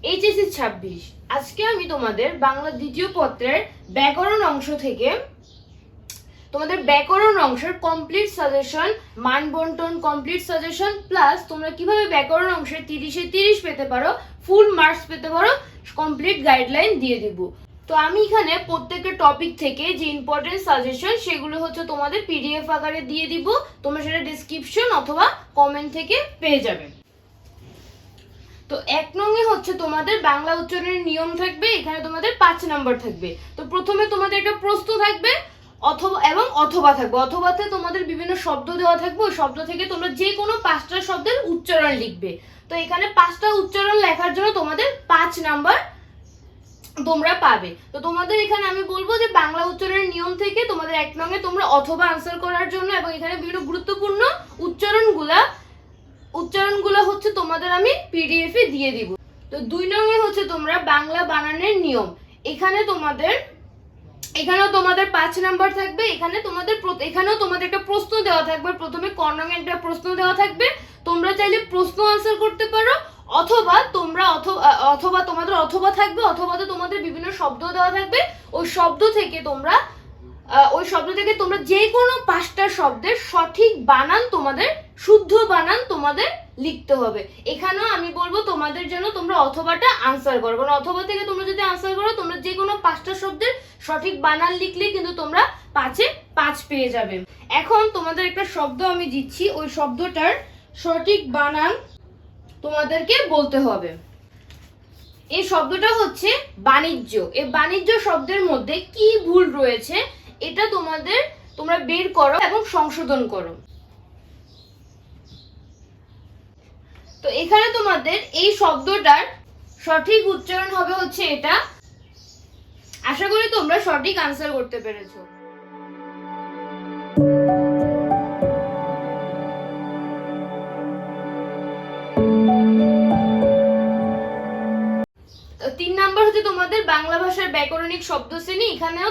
HSC 26। আজকে আমি তোমাদের বাংলা দ্বিতীয় পত্রের ব্যাকরণ অংশ থেকে তোমাদের ব্যাকরণ অংশের কমপ্লিট সাজেশন, মান বন্টন কমপ্লিট সাজেশন প্লাস তোমরা কিভাবে ব্যাকরণ অংশের 30-এ 30 পেতে পারো, ফুল মার্কস পেতে পারো, কমপ্লিট গাইডলাইন দিয়ে দিব। তো আমি এখানে প্রত্যেকটা টপিক থেকে যে ইম্পর্টেন্ট সাজেশন সেগুলো হচ্ছে তোমাদের পিডিএফ আকারে দিয়ে দিব। তোমরা সেটা ডেসক্রিপশন অথবা কমেন্ট থেকে পেয়ে যাবে। তো 1 নং-এ হচ্ছে তোমাদের বাংলা উচ্চারণের নিয়ম থাকবে। এখানে তোমাদের 5 নাম্বার থাকবে। তো প্রথমে তোমাদের একটা প্রশ্ন থাকবে অথবা এবং অথবা থাকবে। অথবাতে তোমাদের বিভিন্ন শব্দ দেওয়া থাকবে। ওই শব্দ থেকে তোমরা যে কোনো 5টা শব্দের উচ্চারণ লিখবে। তো এখানে 5টা উচ্চারণ লেখার জন্য তোমাদের 5 নাম্বার তোমরা পাবে। তো তোমাদের এখানে আমি বলবো যে বাংলা উচ্চারণের নিয়ম থেকে তোমাদের 1 নং-এ তোমরা অথবা আনসার করার জন্য এবং এখানে বিভিন্ন গুরুত্বপূর্ণ উচ্চারণগুলো হচ্ছে তোমাদের আমি পিডিএফ-এ দিয়ে দিব। তো 2 নং-এ হচ্ছে তোমরা বাংলা বানানের নিয়ম। এখানেও তোমাদের 5 নাম্বার থাকবে। এখানেও তোমাদের একটা প্রশ্ন দেওয়া থাকবে। প্রথমে ক নং-এ একটা প্রশ্ন দেওয়া থাকবে। তোমরা চাইলে প্রশ্ন আনসার করতে পারো অথবা তোমাদের অথবা থাকবে। অথবাতে তোমাদের বিভিন্ন শব্দ দেওয়া থাকবে। ওই শব্দ থেকে তোমরা যে কোনো 5টা শব্দের সঠিক বানান, তোমাদের শুদ্ধ বানান তোমাদের লিখতে হবে। এখানেও আমি বলবো তোমাদের জন্য তোমরা অথবাটা আনসার করো, কারণ অথবা থেকে তোমরা যদি আনসার করো তোমরা যে কোনো 5টা শব্দের সঠিক বানান লিখলে কিন্তু তোমরা 5-এ 5 পেয়ে যাবে। এখন তোমাদের একটা শব্দ আমি দিচ্ছি, ওই শব্দটার সঠিক বানান তোমাদেরকে বলতে হবে। এই শব্দটা হচ্ছে বাণিজ্য। এই বাণিজ্য শব্দের মধ্যে কি ভুল রয়েছে এটা তোমরা বের করো এবং সংশোধন করো। তো এখানে তোমাদের এই শব্দটার সঠিক উচ্চারণ হবে হচ্ছে এটা। আশা করি তোমরা সঠিক আনসার করতে পেরেছো। তোমাদের বাংলা ভাষার ব্যাকরণিক শব্দ শ্রেণী। এখানেও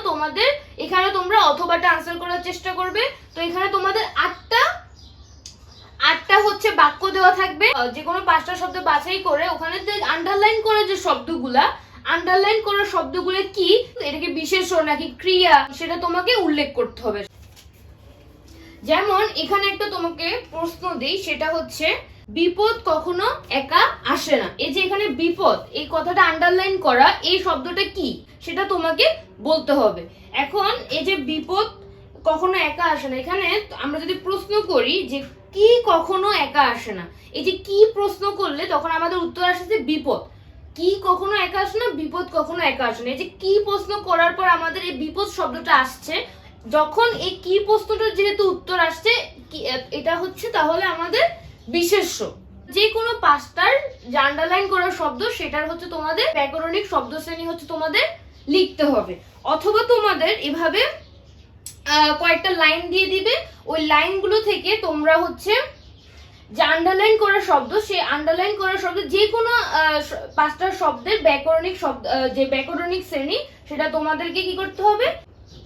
তোমরা অথবাটা আনসার করার চেষ্টা করবে। তো এখানে তোমাদের 8টা হচ্ছে বাক্য দেওয়া থাকবে। যে কোনো 5টা শব্দ বাছাই করে ওখানে আন্ডারলাইন করা যে আন্ডারলাইন করা শব্দগুলো কি, এটা কি বিশেষ্য নাকি ক্রিয়া, সেটা তোমাকে উল্লেখ করতে হবে। যেমন এখানে একটা তোমাকে প্রশ্ন দিই, সেটা হচ্ছে বিপদ কখনো একা আসে না। এই যে এখানে বিপদ, এই কথাটা আন্ডারলাইন করা, এই শব্দটা কি সেটা তোমাকে বলতে হবে। এখন এই যে বিপদ কখনো একা আসে না, এখানে আমরা যদি প্রশ্ন করি যে কি কখনো একা আসে না, এই যে কি প্রশ্ন করলে তখন আমাদের উত্তর আসে যে বিপদ। কি কখনো একা আসে না, বিপদ কখনো একা আসে না। এই যে কি প্রশ্ন করার পর আমাদের এই বিপদ শব্দটা আসছে, যখন এই কি প্রশ্নটার যেহেতু উত্তর আসছে এটা হচ্ছে তাহলে আমাদের বিশেষ্য। যে কোনো 5টার যে আন্ডারলাইন করা শব্দ সেটার হচ্ছে তোমাদের ব্যাকরণিক শব্দ শ্রেণী হচ্ছে তোমাদের লিখতে হবে। অথবা তোমাদের এভাবে কয়েকটা লাইন দিয়ে দিবে। ওই লাইনগুলো থেকে তোমরা হচ্ছে যে আন্ডারলাইন করা শব্দ, সেই আন্ডারলাইন করা শব্দ যে কোনো 5টা শব্দের ব্যাকরণিক শ্রেণী সেটা তোমাদেরকে কি করতে হবে,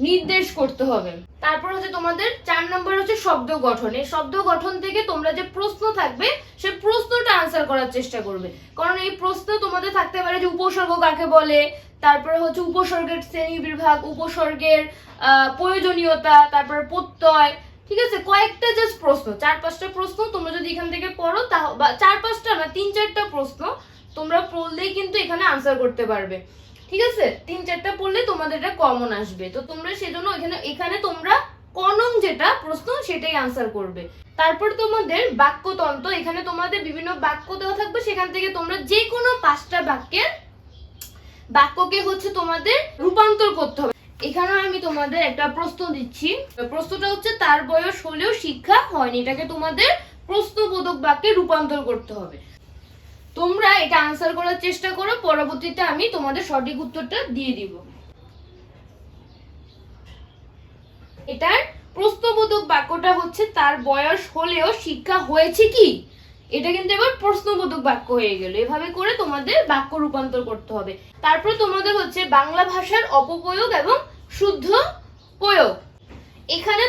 নির্দেশ করতে হবে। তারপর হচ্ছে তোমাদের 4 নম্বর হচ্ছে শব্দ গঠন। এই শব্দ গঠন থেকে তোমরা যে প্রশ্ন থাকবে সেই প্রশ্নটা আনসার করার চেষ্টা করবে। কারণ এই প্রশ্ন তোমাদের থাকতে পারে যে উপসর্গ কাকে বলে, তারপরে হচ্ছে উপসর্গের শ্রেণী বিভাগ, উপসর্গের প্রয়োজনীয়তা, তারপরে প্রত্যয়, ঠিক আছে, কয়েকটা জাস্ট প্রশ্ন, 4-5টা প্রশ্ন তোমরা যদি এখান থেকে পড়ো, বা 4-5টা না 3-4টা প্রশ্ন তোমরা পড়লেই কিন্তু এখানে আনসার করতে পারবে। ঠিক আছে, 3-4টা পড়লে তোমাদের এটা কমন আসবে। তো তোমরা সেজন্য এখানে তোমরা ক নং যেটা প্রশ্ন সেটাই আনসার করবে। তারপর তোমাদের বাক্যতন্ত্র, এখানে তোমাদের বিভিন্ন বাক্য দেওয়া থাকবে। সেখান থেকে তোমরা যে কোনো 5টা বাক্যকে হচ্ছে তোমাদের রূপান্তর করতে হবে। এখানে আমি তোমাদের একটা প্রশ্ন দিচ্ছি। প্রশ্নটা হচ্ছে তার বয়স হলেও শিক্ষা হয়নি। এটাকে তোমাদের প্রশ্নবোধক বাক্যে রূপান্তর করতে হবে। তোমরা এটা আনসার করার চেষ্টা করো, পরবর্তীতে আমি তোমাদের সঠিক উত্তরটা দিয়ে দিব। এটার প্রশ্নবোধক বাক্যটা হচ্ছে তার বয়স হলেও শিক্ষা হয়েছে কি, এটা কিন্তু এবার প্রশ্নবোধক বাক্য হয়ে গেল। এভাবে করে তোমাদের বাক্য রূপান্তর করতে হবে। তারপর তোমাদের হচ্ছে বাংলা ভাষার অপপ্রয়োগ এবং শুদ্ধ প্রয়োগ। এখানেও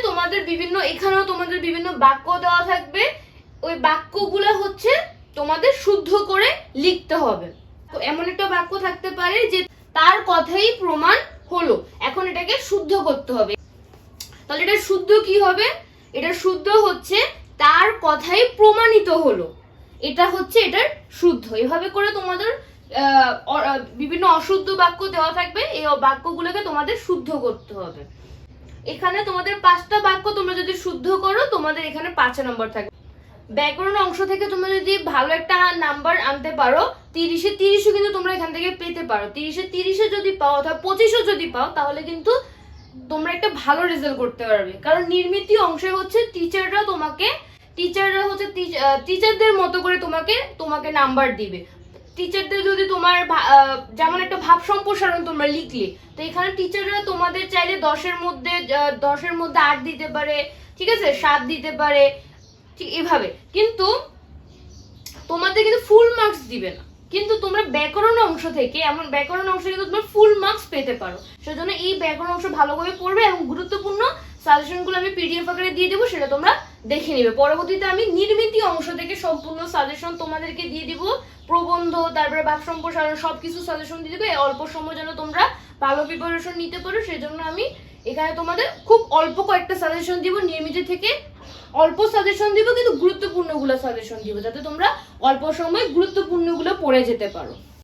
তোমাদের বিভিন্ন বাক্য দেওয়া থাকবে। ওই বাক্যগুলো হচ্ছে তোমাদের শুদ্ধ করে লিখতে হবে। এমন একটা বাক্য থাকতে পারে যে তার কথাই প্রমাণ হলো, এখন এটাকে শুদ্ধ করতে হবে। তাহলে এটা শুদ্ধ কি হবে? এটা শুদ্ধ হচ্ছে তার কথাই প্রমাণিত হলো, এটা হচ্ছে এটার শুদ্ধ। এভাবে করে তোমাদের বিভিন্ন অশুদ্ধ বাক্য দেওয়া থাকবে, এই বাক্যগুলোকে তোমাদের শুদ্ধ করতে হবে। এখানে তোমাদের 5টা বাক্য তোমরা যদি শুদ্ধ করো তোমাদের এখানে 5 নম্বর থাকবে। ব্যাকরণ অংশ থেকে তোমরা যদি ভালো একটা নাম্বার আনতে পারো, 30-এ 30ও কিন্তু তোমরা এখান থেকে পেতে পারো। 30-এ 30 যদি পাও অথবা 25ও যদি পাও তাহলে কিন্তু তোমরা একটা ভালো রেজাল্ট করতে পারবে। কারণ নির্মিতি অংশে হচ্ছে টিচাররা হচ্ছে টিচারদের মতো করে তোমাকে নাম্বার দিবে। টিচারদের যদি তোমার যেমন একটা ভাব সম্প্রসারণ তোমরা লিখলে, তো এখানে টিচাররা তোমাদের চাইলে 10-এর মধ্যে 8 দিতে পারে, ঠিক আছে, 7 দিতে পারে, ঠিক এভাবে। কিন্তু তোমাদের কিন্তু ফুল মার্কস দিবে না। কিন্তু তোমরা ব্যাকরণ অংশ থেকে ব্যাকরণ অংশ কিন্তু তোমরা ফুল মার্কস পেতে পারো। সেজন্য এই ব্যাকরণ অংশ ভালোভাবে পড়বে এবং গুরুত্বপূর্ণ সাজেশনগুলো আমি পিডিএফ আকারে দিয়ে দেবো, সেটা তোমরা দেখে নিবে। পরবর্তীতে আমি নির্মিতি অংশ থেকে সম্পূর্ণ সাজেশন তোমাদেরকে দিয়ে দিব, প্রবন্ধ, তারপরে ভাব সম্প্রসারণ সবকিছু সাজেশন দিয়ে দেবো। অল্প সময় যেন তোমরা ভালো প্রিপারেশন নিতে পারো, সেজন্য আমি এখানে তোমাদের খুব অল্প কয়েকটা সাজেশন দিব। নির্মিতি থেকে অল্প সাজেশন দিব, কিন্তু গুরুত্বপূর্ণগুলো সাজেশন দিব, যাতে তোমরা অল্প সময় গুরুত্বপূর্ণগুলো পড়ে যেতে পারো।